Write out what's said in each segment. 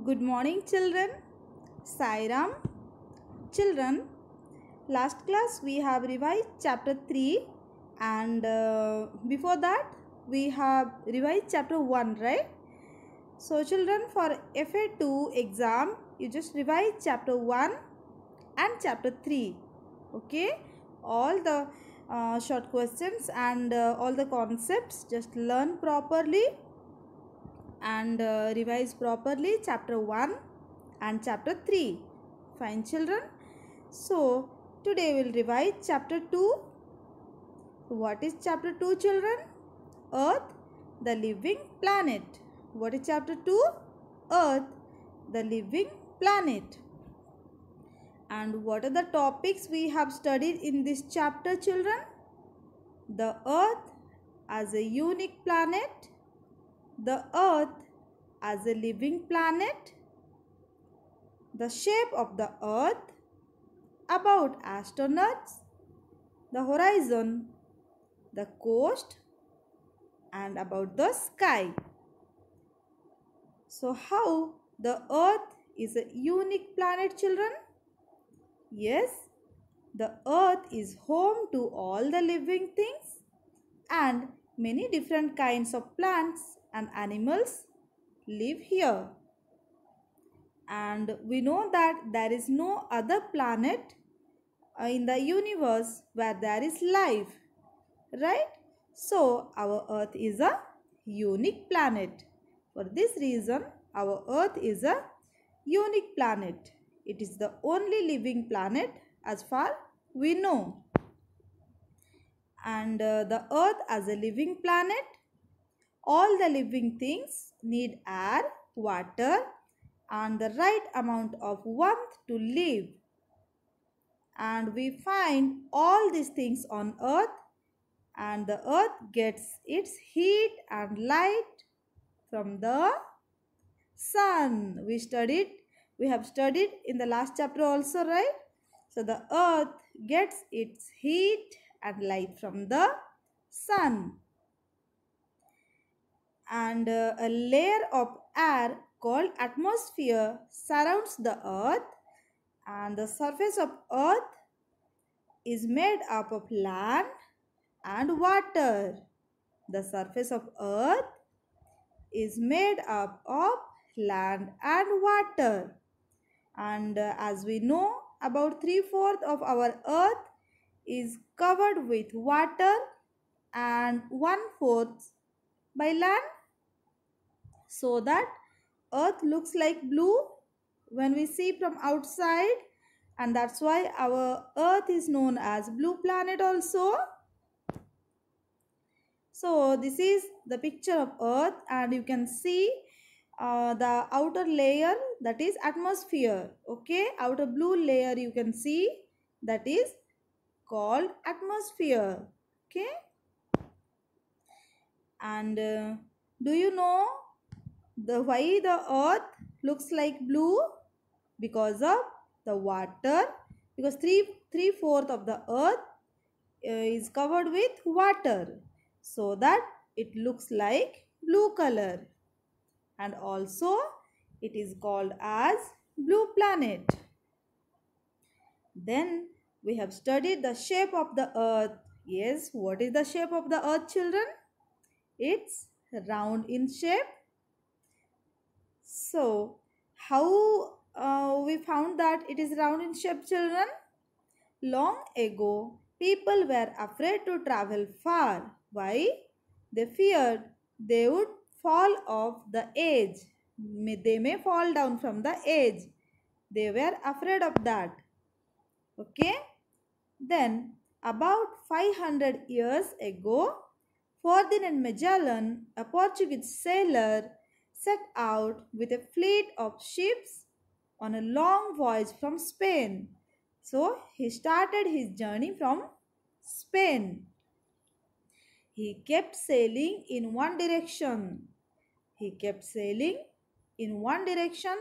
Good morning, children. Sairam. Children, last class we have revised chapter 3 and before that we have revised chapter 1, right? So children, for FA2 exam, you just revise chapter 1 and chapter 3. Okay? All the short questions and all the concepts just learn properly and revise properly chapter 1 and chapter 3. Fine, children. So today we will revise chapter 2. What is chapter 2, children? Earth, the living planet. What is chapter 2? Earth, the living planet. And what are the topics we have studied in this chapter, children? The earth as a unique planet, the earth as a living planet, the shape of the earth, about astronauts, the horizon, the coast, and about the sky. So how the earth is a unique planet, children? Yes, the earth is home to all the living things and many different kinds of plants and animals live here. And we know that there is no other planet in the universe where there is life, right? So our earth is a unique planet. For this reason, our earth is a unique planet. It is the only living planet as far we know. And the earth as a living planet, all the living things need air, water, and the right amount of warmth to live. And we find all these things on earth, and the earth gets its heat and light from the sun. We have studied in the last chapter also, right? So the earth gets its heat and light from the sun. And a layer of air called atmosphere surrounds the earth, and the surface of earth is made up of land and water. The surface of earth is made up of land and water. And as we know, about 3/4 of our earth is covered with water and 1/4 by land, so that earth looks like blue when we see from outside, and that's why our earth is known as blue planet also. So this is the picture of earth, and you can see the outer layer, that is atmosphere. Okay, outer blue layer you can see, that is called atmosphere. Okay, and do you know why the earth looks like blue? Because of the water, because three-fourth of the earth is covered with water, so that it looks like blue color, and also it is called as blue planet. Then we have studied the shape of the earth. Yes, what is the shape of the earth, children? It's round in shape. So how we found that it is round in shape, children? Long ago, people were afraid to travel far. Why? They feared they would fall off the edge. They may fall down from the edge. They were afraid of that. Okay? Then, about 500 years ago, Ferdinand Magellan, a Portuguese sailor, set out with a fleet of ships on a long voyage from Spain. So he started his journey from Spain. He kept sailing in one direction. He kept sailing in one direction,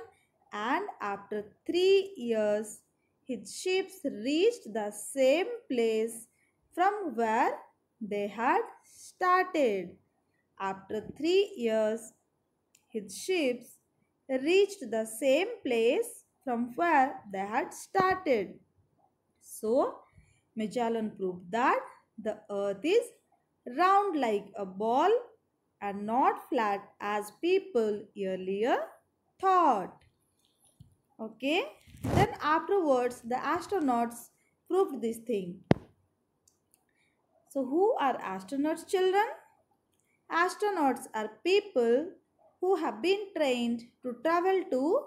and after 3 years, his ships reached the same place from where they had started. After 3 years, his ships reached the same place from where they had started. So, Magellan proved that the earth is round like a ball and not flat as people earlier thought. Okay. Then afterwards the astronauts proved this thing. So who are astronauts, children? Astronauts are people who have been trained to travel to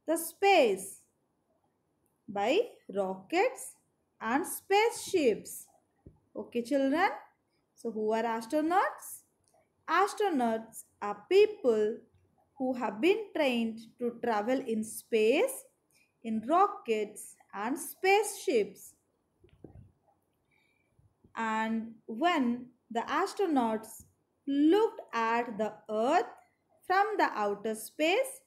the space by rockets and spaceships. Okay, children. So who are astronauts? Astronauts are people who have been trained to travel in space in rockets and spaceships. And when the astronauts looked at the earth from the outer space,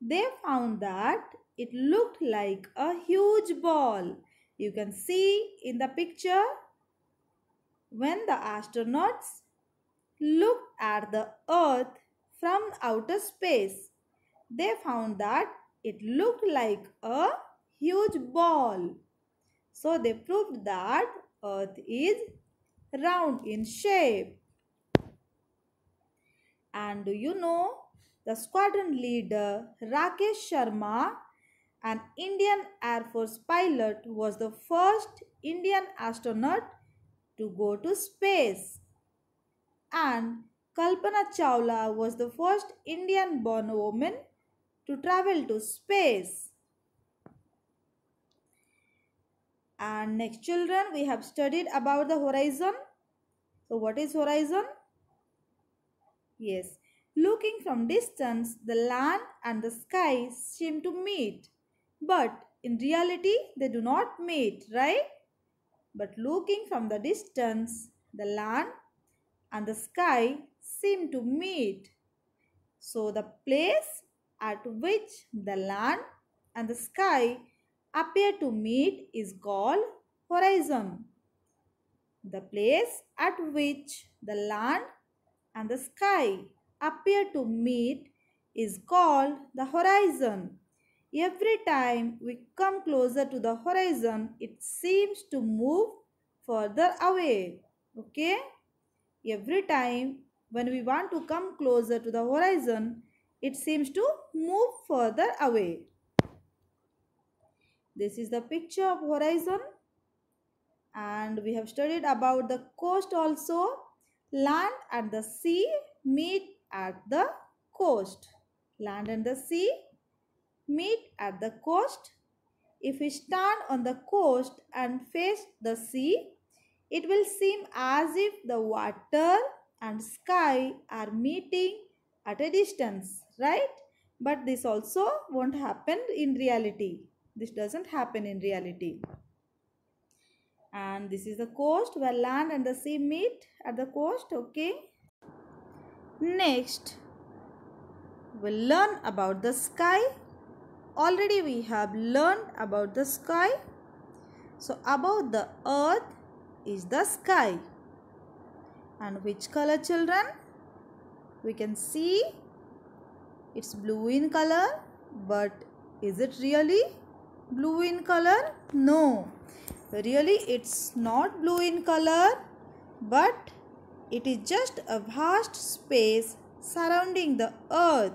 they found that it looked like a huge ball. You can see in the picture when the astronauts looked at the earth from outer space, they found that it looked like a huge ball. So they proved that earth is round in shape. And do you know the squadron leader Rakesh Sharma, an Indian Air Force pilot, was the first Indian astronaut to go to space. And Kalpana Chawla was the first Indian born woman to travel to space. And next, children, we have studied about the horizon. So what is horizon? Yes, looking from distance, the land and the sky seem to meet. But in reality, they do not meet, right? But looking from the distance, the land and the sky seem to meet. So the place at which the land and the sky appear to meet is called horizon. The place at which the land and the sky appear to meet is called the horizon. Every time we come closer to the horizon, it seems to move further away. Okay? Every time when we want to come closer to the horizon, it seems to move further away. This is the picture of horizon, and we have studied about the coast also. Land and the sea meet at the coast. Land and the sea meet at the coast. If we stand on the coast and face the sea, it will seem as if the water and sky are meeting at a distance, right? But this also won't happen in reality. This doesn't happen in reality. And this is the coast where land and the sea meet at the coast. Okay. Next, we'll learn about the sky. Already we have learned about the sky. So above the earth is the sky. And which color, children? We can see it's blue in color, but is it really blue in color? No, really it's not blue in color, but it is just a vast space surrounding the earth.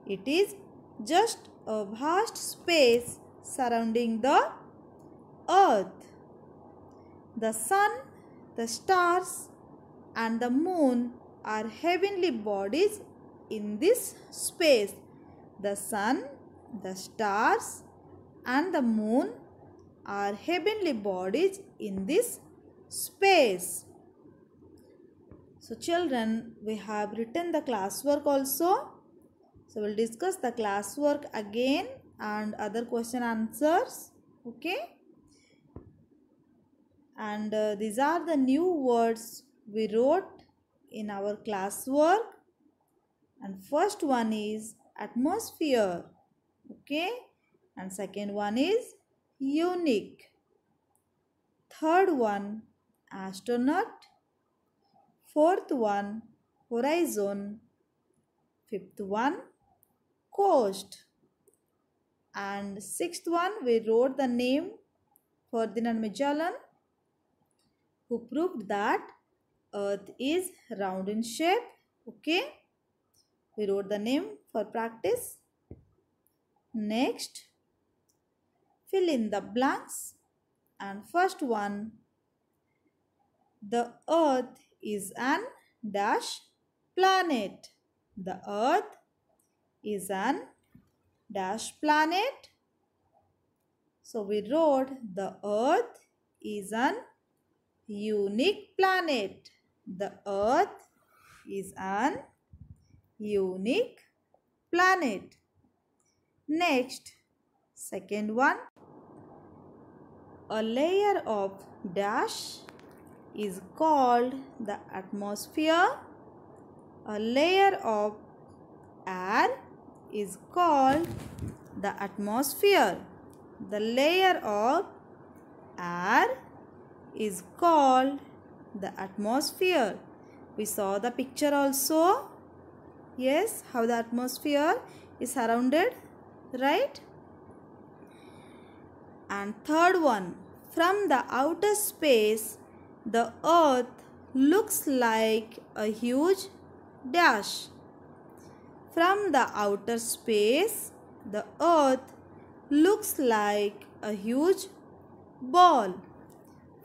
It is just a vast space surrounding the earth. The sun, the stars, and the moon are heavenly bodies in this space. The sun, the stars, and the moon are heavenly bodies in this space. So children, we have written the classwork also. So we'll discuss the classwork again and other question answers. Okay. And these are the new words we wrote in our classwork. And first one is atmosphere. Okay. And second one is unique. Third one, astronaut. Fourth one, horizon. Fifth one, coast. And sixth one, we wrote the name Ferdinand Magellan, who proved that Earth is round in shape. Okay, we wrote the name for practice. Next, fill in the blanks. And first one, the Earth is an dash planet. The Earth is an dash planet. So we wrote the Earth is an unique planet. The Earth is an unique planet. Next, second one, a layer of dash is called the atmosphere. A layer of air is called the atmosphere. The layer of air is called the atmosphere. We saw the picture also. Yes, how the atmosphere is surrounded, right? And third one, from the outer space, the Earth looks like a huge dash. From the outer space, the Earth looks like a huge ball.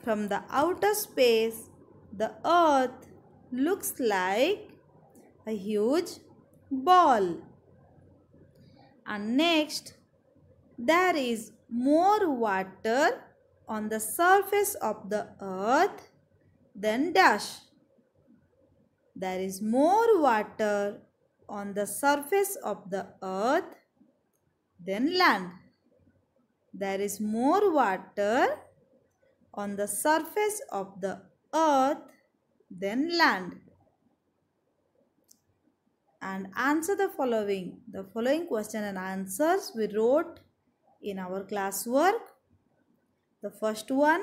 From the outer space, the Earth looks like a huge ball. And next, there is more water on the surface of the Earth than dash. There is more water on the surface of the Earth than land. There is more water on the surface of the Earth than land. And answer the following. The following question and answers we wrote in our classwork. The first one,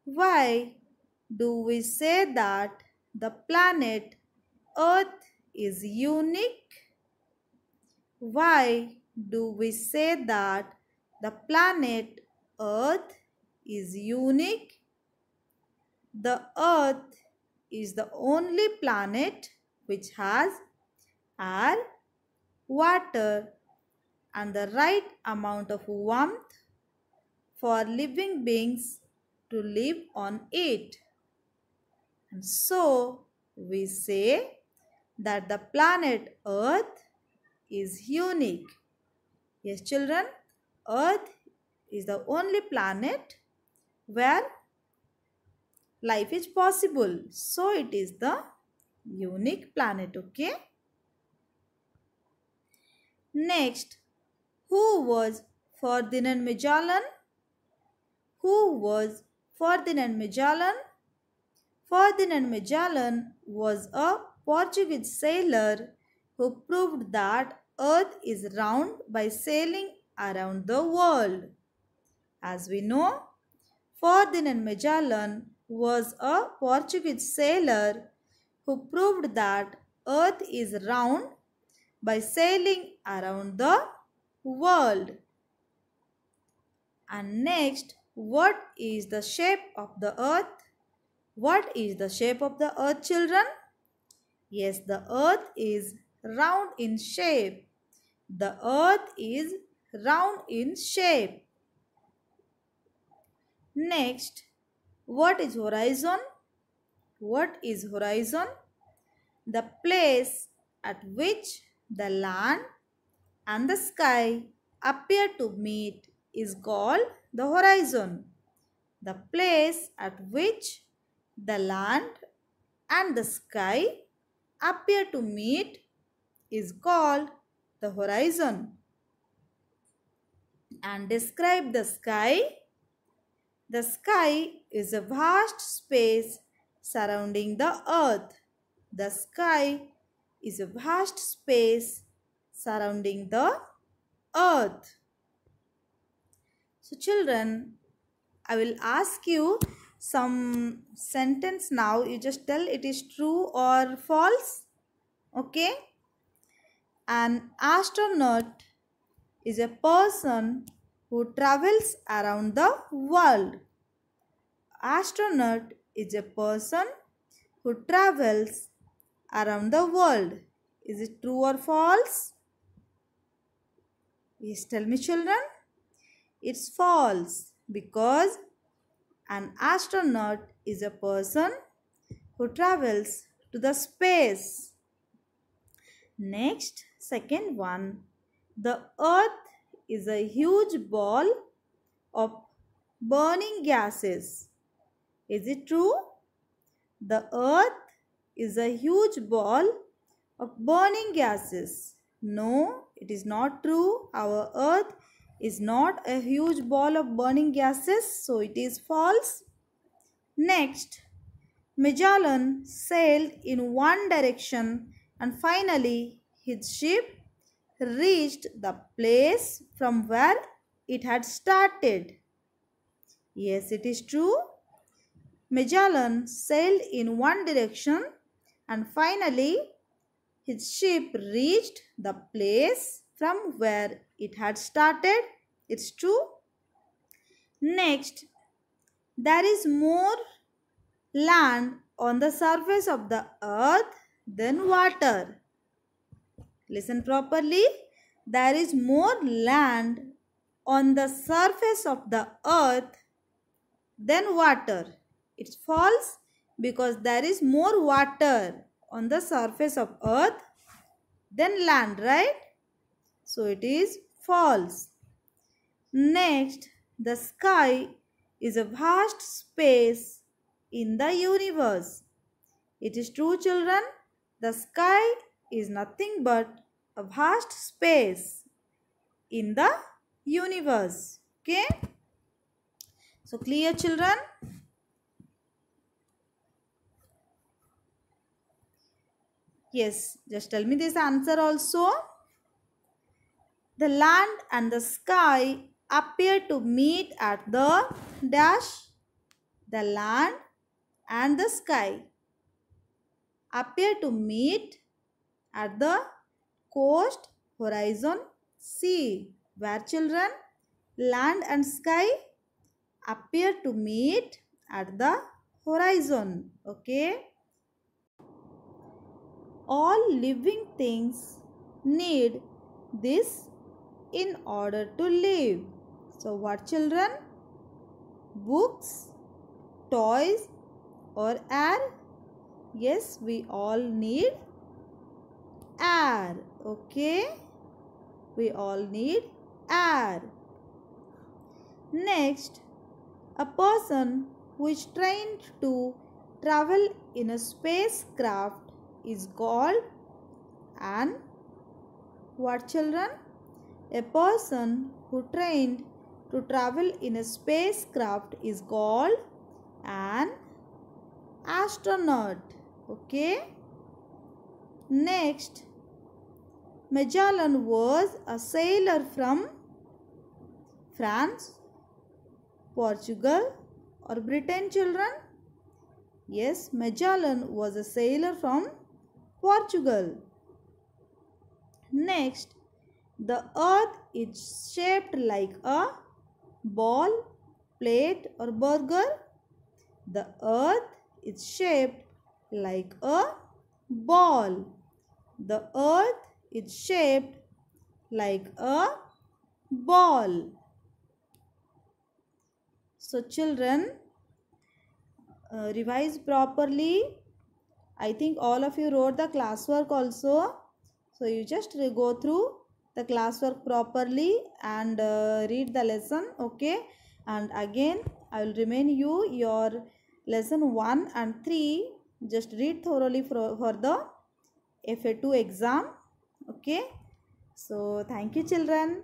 why do we say that the planet Earth is unique? Why do we say that the planet Earth is unique? The Earth is the only planet which has air, water, and the right amount of warmth for living beings to live on it. And so we say that the planet Earth is unique. Yes, children, Earth is the only planet where life is possible. So it is the unique planet, okay? Next, who was Ferdinand Magellan? Who was Ferdinand Magellan? Ferdinand Magellan was a Portuguese sailor who proved that Earth is round by sailing around the world. As we know, Ferdinand Magellan was a Portuguese sailor who proved that Earth is round by sailing around the world. And next, what is the shape of the Earth? What is the shape of the Earth, children? Yes, the Earth is round in shape. The Earth is round in shape. Next, what is horizon? What is horizon? The place at which the land and the sky appear to meet is called the horizon. The place at which the land and the sky appear to meet is called the horizon. And describe the sky. The sky is a vast space surrounding the earth. The sky is a vast space surrounding the earth. So children, I will ask you some sentence now. You just tell it is true or false. Okay? An astronaut is a person who travels around the world. Astronaut is a person who travels around the world. Is it true or false? Yes, tell me children. It's false because an astronaut is a person who travels to the space. Next, second one. The earth is a huge ball of burning gases. Is it true? The earth is a huge ball of burning gases. No, it is not true. Our earth is not a huge ball of burning gases, so it is false. Next, Magellan sailed in one direction and finally his ship reached the place from where it had started. Yes, it is true. Magellan sailed in one direction and finally his ship reached the place from where it had started. It's true. Next, there is more land on the surface of the earth than water. Listen properly. There is more land on the surface of the earth than water. It's false because there is more water on the surface of earth than land, right? So it is false. Next, the sky is a vast space in the universe. It is true, children. The sky is nothing but a vast space in the universe. Okay? So clear, children? Yes, just tell me this answer also. The land and the sky appear to meet at the dash. The land and the sky appear to meet at the coast, horizon, sea. Where, children? Land and sky appear to meet at the horizon. Okay? All living things need this in order to live. So what, children? Books, toys or air? Yes, we all need air. Okay? We all need air. Next, a person who is trained to travel in a spacecraft is called an what, children? A person who trained to travel in a spacecraft is called an astronaut. Okay? Next, Magellan was a sailor from France, Portugal or Britain, children? Yes, Magellan was a sailor from Portugal. Next, the earth is shaped like a ball, plate or burger. The earth is shaped like a ball. The earth is shaped like a ball. So children, revise properly. I think all of you wrote the classwork also. So you just go through the classwork properly and read the lesson. Okay. And again I will remind you your lesson 1 and 3. Just read thoroughly for the FA2 exam. Okay. So thank you, children.